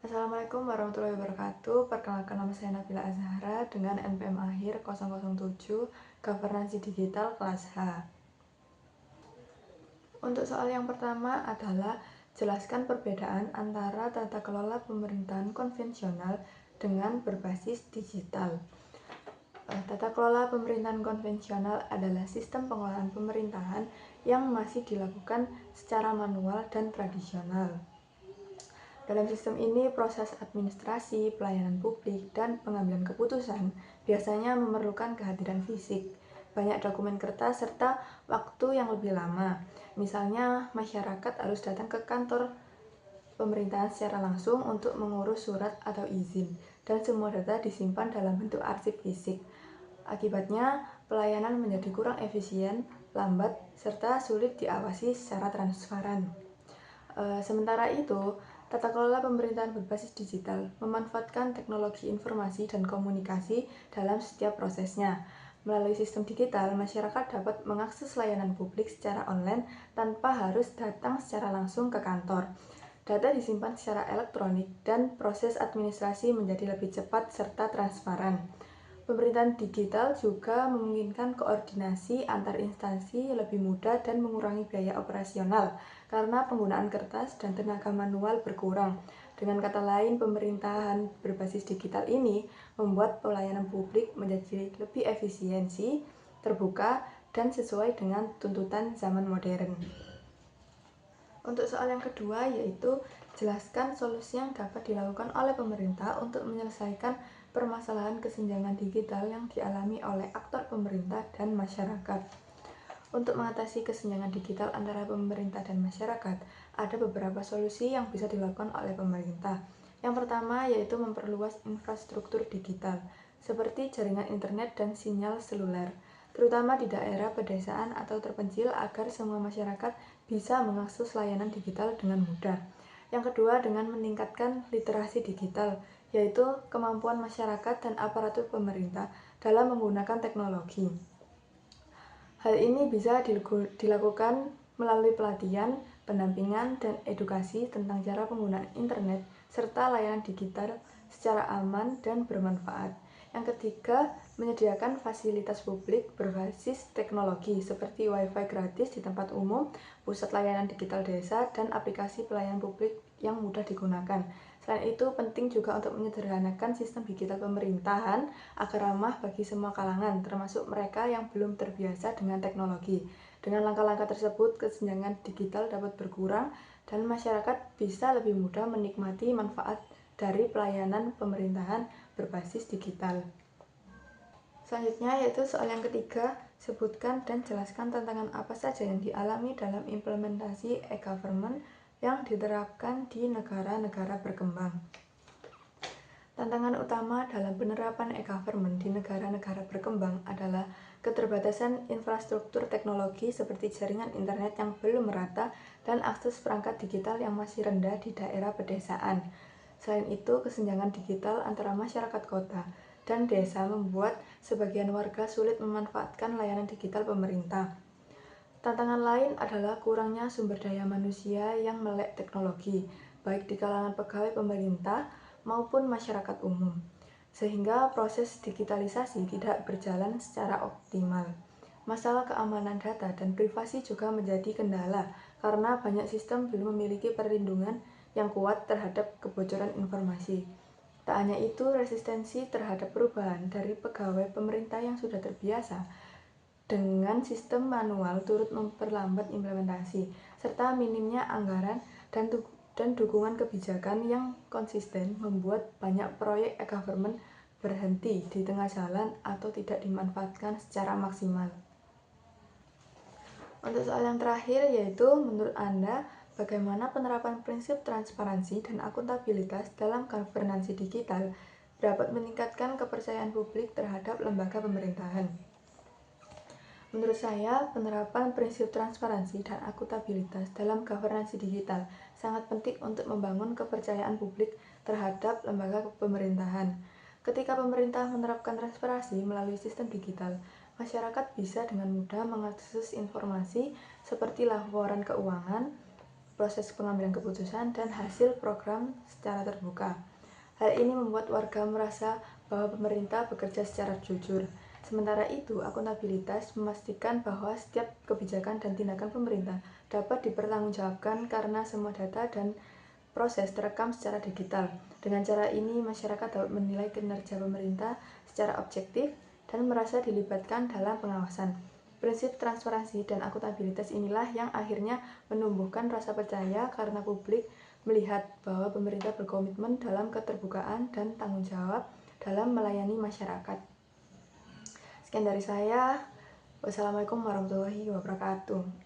Assalamualaikum warahmatullahi wabarakatuh. Perkenalkan, nama saya Nabila Azhara dengan NPM akhir 007 Governance Digital kelas H. Untuk soal yang pertama adalah jelaskan perbedaan antara tata kelola pemerintahan konvensional dengan berbasis digital. Tata kelola pemerintahan konvensional adalah sistem pengelolaan pemerintahan yang masih dilakukan secara manual dan tradisional. Dalam sistem ini, proses administrasi, pelayanan publik, dan pengambilan keputusan biasanya memerlukan kehadiran fisik, banyak dokumen kertas, serta waktu yang lebih lama. Misalnya, masyarakat harus datang ke kantor pemerintahan secara langsung untuk mengurus surat atau izin, dan semua data disimpan dalam bentuk arsip fisik. Akibatnya, pelayanan menjadi kurang efisien, lambat, serta sulit diawasi secara transparan. Sementara itu, tata kelola pemerintahan berbasis digital memanfaatkan teknologi informasi dan komunikasi dalam setiap prosesnya. Melalui sistem digital, masyarakat dapat mengakses layanan publik secara online tanpa harus datang secara langsung ke kantor. Data disimpan secara elektronik dan proses administrasi menjadi lebih cepat serta transparan. Pemerintahan digital juga memungkinkan koordinasi antar instansi lebih mudah dan mengurangi biaya operasional karena penggunaan kertas dan tenaga manual berkurang. Dengan kata lain, pemerintahan berbasis digital ini membuat pelayanan publik menjadi lebih efisiensi, terbuka, dan sesuai dengan tuntutan zaman modern. Untuk soal yang kedua, yaitu jelaskan solusi yang dapat dilakukan oleh pemerintah untuk menyelesaikan permasalahan kesenjangan digital yang dialami oleh aktor pemerintah dan masyarakat. Untuk mengatasi kesenjangan digital antara pemerintah dan masyarakat, ada beberapa solusi yang bisa dilakukan oleh pemerintah. Yang pertama yaitu memperluas infrastruktur digital, seperti jaringan internet dan sinyal seluler, terutama di daerah pedesaan atau terpencil agar semua masyarakat bisa mengakses layanan digital dengan mudah. Yang kedua, dengan meningkatkan literasi digital, yaitu kemampuan masyarakat dan aparatur pemerintah dalam menggunakan teknologi. Hal ini bisa dilakukan melalui pelatihan, pendampingan, dan edukasi tentang cara penggunaan internet serta layanan digital secara aman dan bermanfaat. Yang ketiga, menyediakan fasilitas publik berbasis teknologi seperti Wi-Fi gratis di tempat umum, pusat layanan digital desa, dan aplikasi pelayanan publik yang mudah digunakan. Selain itu, penting juga untuk menyederhanakan sistem digital pemerintahan agar ramah bagi semua kalangan, termasuk mereka yang belum terbiasa dengan teknologi. Dengan langkah-langkah tersebut, kesenjangan digital dapat berkurang dan masyarakat bisa lebih mudah menikmati manfaat dari pelayanan pemerintahan berbasis digital. Selanjutnya yaitu soal yang ketiga, sebutkan dan jelaskan tantangan apa saja yang dialami dalam implementasi e-government yang diterapkan di negara-negara berkembang. Tantangan utama dalam penerapan e-government di negara-negara berkembang adalah keterbatasan infrastruktur teknologi seperti jaringan internet yang belum merata dan akses perangkat digital yang masih rendah di daerah pedesaan. Selain itu, kesenjangan digital antara masyarakat kota dan desa membuat sebagian warga sulit memanfaatkan layanan digital pemerintah. Tantangan lain adalah kurangnya sumber daya manusia yang melek teknologi, baik di kalangan pegawai pemerintah maupun masyarakat umum, sehingga proses digitalisasi tidak berjalan secara optimal. Masalah keamanan data dan privasi juga menjadi kendala karena banyak sistem belum memiliki perlindungan yang kuat terhadap kebocoran informasi. Tak hanya itu, resistensi terhadap perubahan dari pegawai pemerintah yang sudah terbiasa dengan sistem manual turut memperlambat implementasi, serta minimnya anggaran dan dukungan kebijakan yang konsisten membuat banyak proyek e-government berhenti di tengah jalan atau tidak dimanfaatkan secara maksimal. Untuk soal yang terakhir yaitu, menurut Anda, bagaimana penerapan prinsip transparansi dan akuntabilitas dalam governance digital dapat meningkatkan kepercayaan publik terhadap lembaga pemerintahan? Menurut saya, penerapan prinsip transparansi dan akuntabilitas dalam governance digital sangat penting untuk membangun kepercayaan publik terhadap lembaga pemerintahan. Ketika pemerintah menerapkan transparansi melalui sistem digital, masyarakat bisa dengan mudah mengakses informasi seperti laporan keuangan, proses pengambilan keputusan, dan hasil program secara terbuka. Hal ini membuat warga merasa bahwa pemerintah bekerja secara jujur. Sementara itu, akuntabilitas memastikan bahwa setiap kebijakan dan tindakan pemerintah dapat dipertanggungjawabkan karena semua data dan proses terekam secara digital. Dengan cara ini, masyarakat dapat menilai kinerja pemerintah secara objektif dan merasa dilibatkan dalam pengawasan. Prinsip transparansi dan akuntabilitas inilah yang akhirnya menumbuhkan rasa percaya karena publik melihat bahwa pemerintah berkomitmen dalam keterbukaan dan tanggung jawab dalam melayani masyarakat. Sekian dari saya. Wassalamualaikum warahmatullahi wabarakatuh.